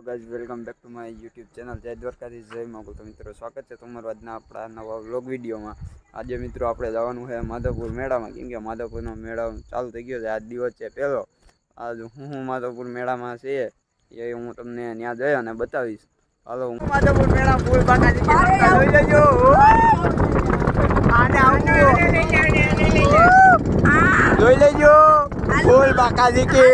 Guys welcome back to my YouTube channel જય દ્વારકાધીશ જય માગુલ. તો મિત્રો સ્વાગત છે તમારું આજના આપણા નવા વ્લોગ વિડીયોમાં. આજે મિત્રો આપણે જવાનું છે માધવપુર મેળામાં, કેમ કે માધવપુરનો મેળો ચાલુ થઈ ગયો છે. આજ દિવસ છે પહેલો. આજ હું માધવપુર મેળામાં છે એ હું તમને ત્યાં જઈ અને બતાવીશ. હાલો હું માધવપુર મેળા ફૂલ બાકાજી જોઈ લેજો. જોઈ લેજો ફૂલ બાકાજી કે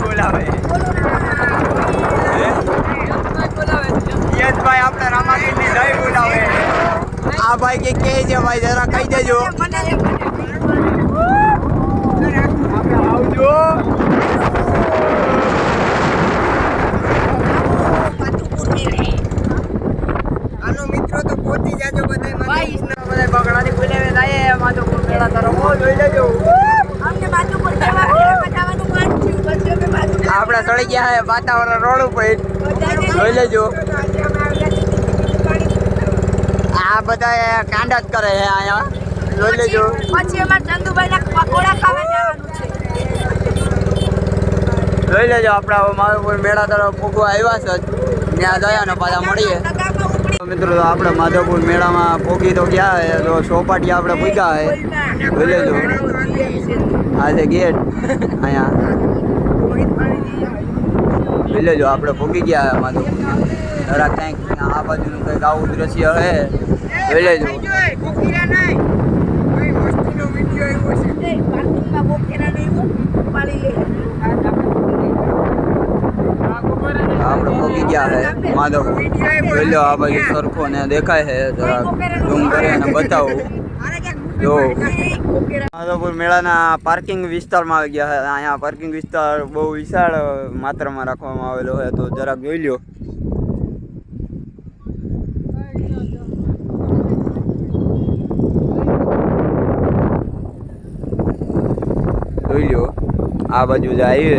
બોલાવે યશભાઈ આપણે રામાગીરની જય બોલાવે. આ ભાઈ કે છે ભાઈ જરા કહી દેજો. આવજો. આનો મિત્રો તો પહોંચી જાજો બધા બગડાની બોલાવે જાય માધવપુર મેળા તરફ જોઈ લેજો. આપણે ચડી ગયા હે વાતાવરણ રોડ ઉપર જોઈ લેજો. આ બધા કાંડ જ કરે છે અહીંયા જોઈ લેજો. પછી અમાર ચંદુભાઈ ના પકોડા ખાવા જવાનું છે જોઈ લેજો. આપણે માધવપુર મેળા તરફ પોગવા આવ્યા છે, ત્યાં ગયા ને પાછા મળીએ. મિત્રો આપણે માધવપુર મેળામાં પોગી તો ગયા હે, તો ચોપાટી આપણે પૂગ્યા હે જોઈ લેજો. આ છે ગેટ અહીંયા જોઈ લેજો. આપણે પોગી ગયા માધવપુર. જરા કંઈક આ બાજુનું કંઈક આવું દ્રશ્ય હે જોઈ લેજો. આપણે પોગી ગયા હે માધવપુર જોઈ લો. આ બાજુ સરખો ને દેખાય છે, જરા ઝૂમ કરીને બતાવું. જો માધવપુર મેળાના પાર્કિંગ વિસ્તારમાં આવી ગયા છે. અહીંયા પાર્કિંગ વિસ્તાર બહુ વિશાળ માત્રામાં રાખવામાં આવેલો છે, તો જરાક જોઈ લો. જોઈ લો આ બાજુ જ આવી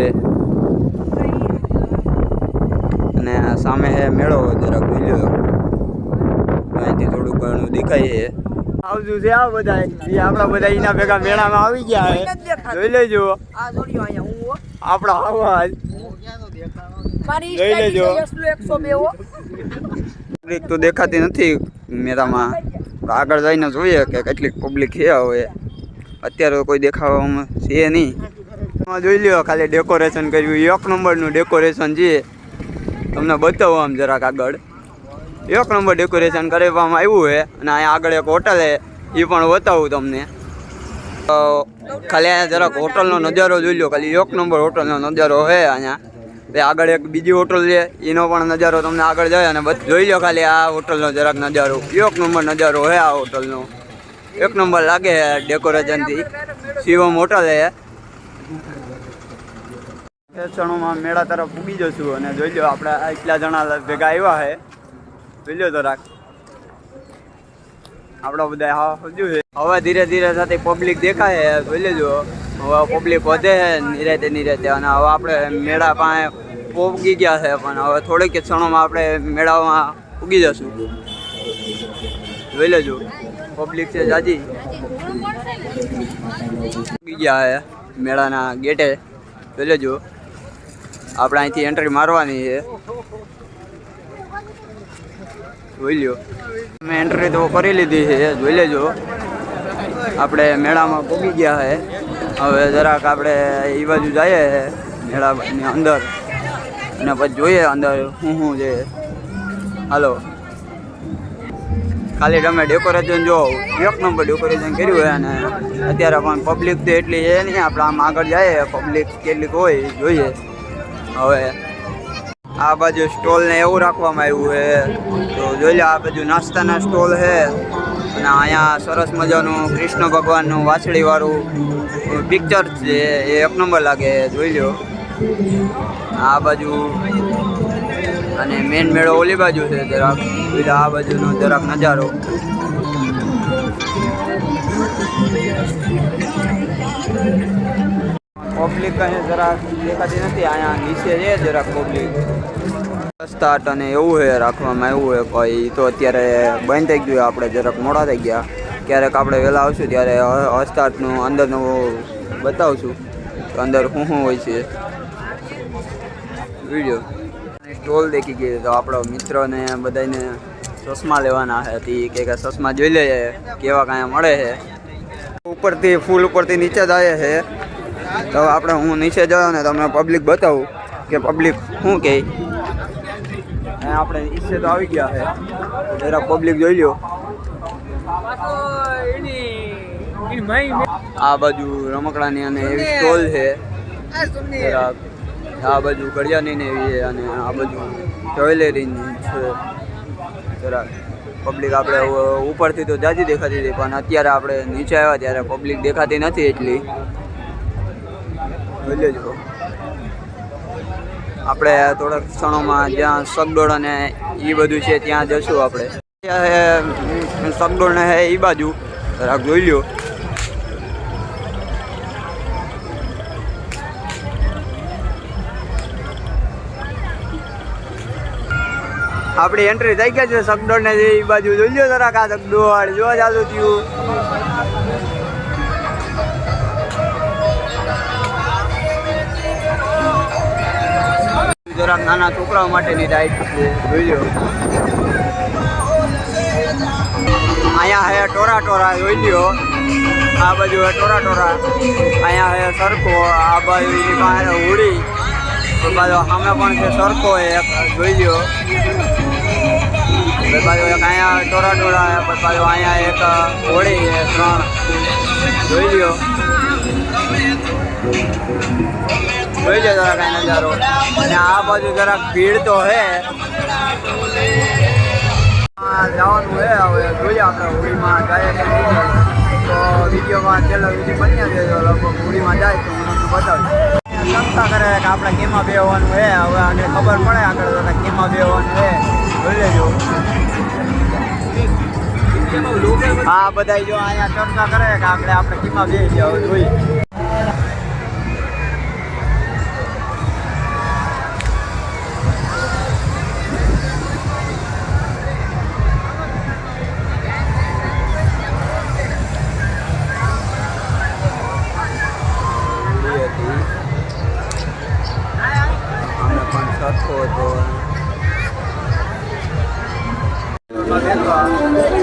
અને સામે છે મેળો, જરાક જોઈ લો. અહીંથી થોડું ઘણું દેખાય છે. આવજુ છે આ બધા આપણા બધા એના ભેગા મેળામાં આવી ગયા છે જોઈ લેજો. આપણા આવાજ જોઈ લેજો. પબ્લિક તો દેખાતી નથી મેળામાં, આગળ જઈને જોઈએ કે કેટલીક પબ્લિક છે. હવે અત્યારે કોઈ દેખાવામાં છે નહીં. જોઈ લ્યો ખાલી ડેકોરેશન કર્યું, 1 નંબરનું ડેકોરેશન છે. તમને બતાવો આમ જરાક આગળ 1 નંબર ડેકોરેશન કરવામાં આવ્યું છે. અને અહીંયા આગળ એક હોટલ છે, એ પણ બતાવું તમને. ખાલી અહીંયા જરાક હોટલનો નજારો જોઈ લો. ખાલી 1 નંબર હોટલનો નજારો છે અહીંયા. આગળ એક બીજી હોટલ છે, એનો પણ નજારો તમને આગળ જાય અને જોઈ લો. ખાલી આ હોટલનો જરાક નજારો 1 નંબર નજારો છે આ હોટલનો. 1 નંબર લાગે છે ડેકોરેશનથી. શિવમ હોટલ છે. ક્ષણોમાં મેળા તરફ પૂગી જશું અને જોઈ લો આપણે એટલા જણા ભેગા આવ્યા છે જોઈ લો જરાક. આપણા બધા હા સમજ્યું છે. હવે ધીરે ધીરે સાથે પબ્લિક દેખાય છે જોઈ લેજો. હવે પબ્લિક વધે છે નિરાતે નિરાતે. અને હવે આપણે મેળા પાસે પૂગી ગયા છે, પણ હવે થોડીક ક્ષણોમાં આપણે મેળામાં પૂગી જશું જોઈ લેજો. પબ્લિક છે જાજી પૂગી ગયા છે મેળાના ગેટે જોઈ લેજો. આપણે અહીંથી એન્ટ્રી મારવાની છે જોઈ લ્યો. મેં એન્ટ્રી તો કરી લીધી છે જોઈ લેજો. આપણે મેળામાં પૂગી ગયા છે. હવે જરાક આપણે એ બાજુ જઈએ મેળાની અંદર અને પછી જોઈએ અંદર શું છે. હાલો ખાલી તમે ડેકોરેશન જો 1 નંબર ડેકોરેશન કર્યું હોય. અને અત્યારે પણ પબ્લિક તો એટલી છે નહીં. આપણે આમ આગળ જઈએ પબ્લિક કેટલીક હોય જોઈએ. હવે આ બાજુ સ્ટોલ ને એવું રાખવામાં આવ્યું છે, તો જોઈ લો. આ બાજુ નાસ્તાના સ્ટોલ છે અને અહીંયા સરસ મજાનું કૃષ્ણ ભગવાનનું વાછડીવાળું પિક્ચર છે, એ 1 નંબર લાગે જોઈ લો. આ બાજુ અને મેન મેળો ઓલી બાજુ છે જરાક જોઈ લો. આ બાજુનો જરાક નજારો પબ્લિક અહીંયા જરાક દેખાતી નથી. અહીંયા નીચે છે જરાક પબ્લિક. સ્ટાર્ટ અને એવું છે રાખવામાં આવ્યું છે. કોઈ તો અત્યારે બંધ થઈ ગયું. આપણે જરાક મોડા થઈ ગયા. ક્યારેક આપણે વહેલા આવશું ત્યારે સ્ટાર્ટનું અંદરનું બતાવશું. તો અંદર શું હોય છે વિડીયો. સ્ટોલ દેખી ગઈ તો આપણો મિત્રોને બધાને ચશ્મા લેવાના હતી કે ચશ્મા જોઈ લઈએ કેવા કાંઈ મળે છે. ઉપરથી ફૂલ ઉપરથી નીચે જાય છે. તો આપણે હું નીચે જાઉં ને તમને પબ્લિક બતાવું કે પબ્લિક શું કહે. આપણે ઈચ્છે તો આવી ગયા છે, જરા પબ્લિક જોઈ લો. આ બાજુ રમકડાની અને એવી સ્ટોલ છે. આ બાજુ ઘડિયાળની ને એવી છે અને આ બાજુ જ્વેલરીની છે. જરાક પબ્લિક આપણે ઉપરથી તો જાજી દેખાતી હતી પણ અત્યારે આપણે નીચે આવ્યા ત્યારે પબ્લિક દેખાતી નથી એટલી. જોઈ લેજો. આપણે થોડાક ક્ષણોમાં જ્યાં સગડોળ અને એ બધું છે ત્યાં જશું. આપણે સગડોળ ને હે એ બાજુ જરાક જોઈ લ્યો. આપણી એન્ટ્રી થઈ ગઈ છે સગડોળ ને એ બાજુ જોઈ લો જરાક. આ સગડોળ જો ચાલુ થયું. જરાક નાના છોકરાઓ માટેની રાઈડ છે, જોઈ લો. અહીંયા હે ટોરા ટોરા, જોઈ લ્યો. આ બાજુ હે ટોરા ટોરા, અહીંયા હે સરખો, આ બાજુ હોડી, બાજુ સામે પણ છે સરખો એક, જોઈ લ્યો. બાજુ એક અહીંયા ટોરા ટોરા, બાજુ અહીંયા એક હોડી છે 3, જોઈ લ્યો. જોઈ લો જરાક આ નજારો. અને આ બાજુ જરાક ભીડ તો હે. જવાનું હે હવે જોઈએ આપણે હોળીમાં જાય કે નહીં જાય. તો વિડીયોમાં છેલ્લો વિડીયો બન્યા છે. તો લગભગ હોળીમાં જાય તો હું તમને બતાવીશ. સંસ્થા કરે કે આપણે કેમાં બેવાનું હે. હવે આગળ ખબર પડે આગળ જતા કેમાં બેવાનું હે. જોઈ લેજો. હા બધા જો અહીંયા ચર્ચા કરે કે આપણે કેમાં બે જાવ જોઈએ.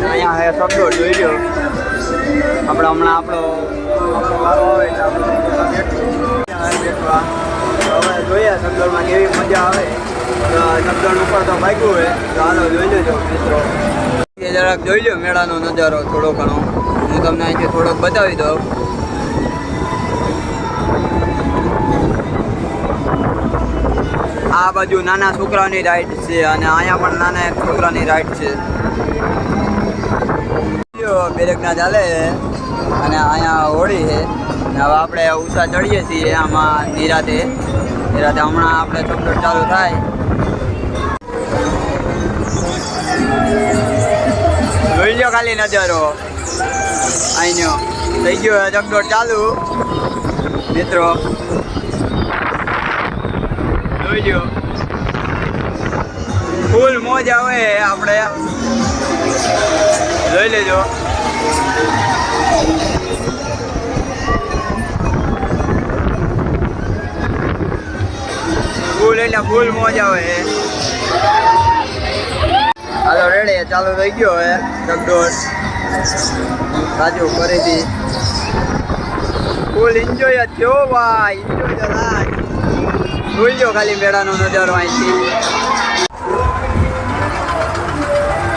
અહીંયા હે સગડોળ, જોઈ લો. આપણે હમણાં આપણો વારો આવે એટલે આપણે બેઠવા. હવે જોઈએ સગડોળમાં કેવી મજા આવે. સગડોળ ઉપર તો ભાગ્યું હોય તો હાલો જોઈ લેજો મિત્રો. એ જરાક જોઈ લો મેળાનો નજારો થોડો ઘણો. હું તમને અહીંથી થોડોક બતાવી દઉં. આ બાજુ નાના છોકરાની રાઈડ છે અને અહીંયા પણ નાના એક છોકરાની રાઈડ છે. બેરેકના ચાલે અને અહીંયા હોળી છે. હવે આપણે ઉષા ચડીએ છીએ આમાં નિરાતે. હમણાં આપણે સગડોળ ચાલુ થાય. જોઈ લો ખાલી નજારો અહીંનો. થઈ ગયો સગડોળ ચાલુ મિત્રો, જોઈ લો. ફૂલ મોજ આવે આપણે, જોઈ લેજો. ફૂલ એટલે ફૂલ મોજ આવે. હાલો રેડી ચાલુ થઈ ગયો હે સગડોળ. સાચું ફરીથી ફૂલ એન્જોય જ થયો ભાઈ. એન્જોય તો થાય. જોઈ લો ખાલી મેળાનો નજારો અહીંથી.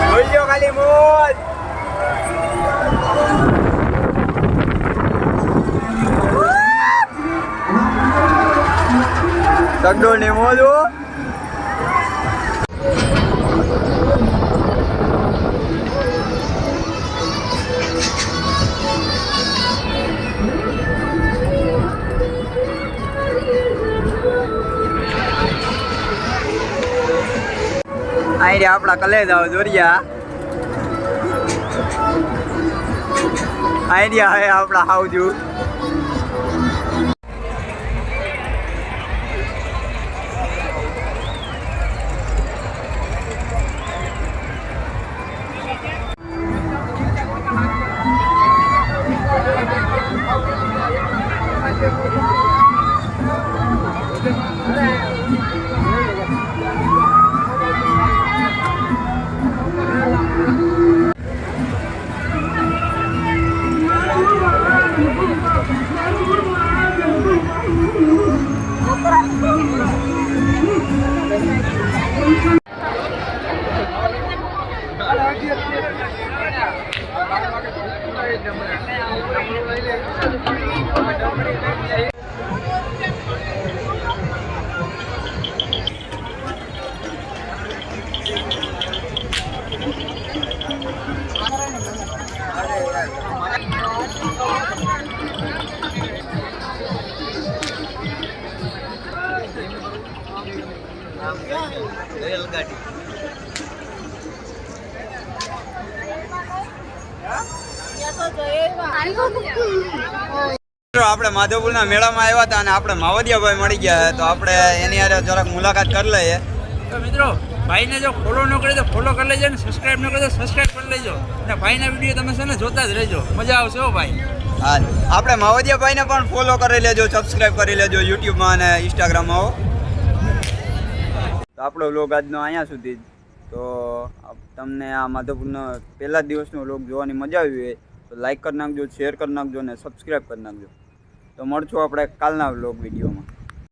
જોઈ લો ખાલી મોજ. સગડોળની મોજ. અહીં આપણા કલેજા દોરિયા. આઈડિયા હે આપણા હાવજુ. આપણે માધવપુરના મેળામાં આવ્યા હતા અને આપણે માવડિયાભાઈ મળી ગયા, તો આપણે એની હારે જરાક મુલાકાત કરી લઈએ. તો મિત્રો ભાઈને જો ફોલો ન કરે તો ફોલો કરી લેજો, ને સબસ્ક્રાઇબ ન કરે તો સબસ્ક્રાઇબ કરી લેજો, અને ભાઈના વિડીયો તમે છે ને જોતા જ રહેજો, મજા આવશે હો ભાઈ. હા, આપણે માવડિયાભાઈને પણ ફોલો કરી લેજો, સબસ્ક્રાઇબ કરી લેજો યુટ્યુબમાં અને ઇન્સ્ટાગ્રામમાં. તો આપણો વ્લોગ આજનો અહીંયા સુધી જ. તો તમને આ માધવપુરનો પહેલા દિવસનો વ્લોગ જોવાની મજા આવી હોય તો લાઈક કરી નાખજો, શેર કરી નાખજો અને સબસ્ક્રાઈબ કરી નાખજો. તો મળશું આપણે કાલના વ્લોગ વિડીયોમાં.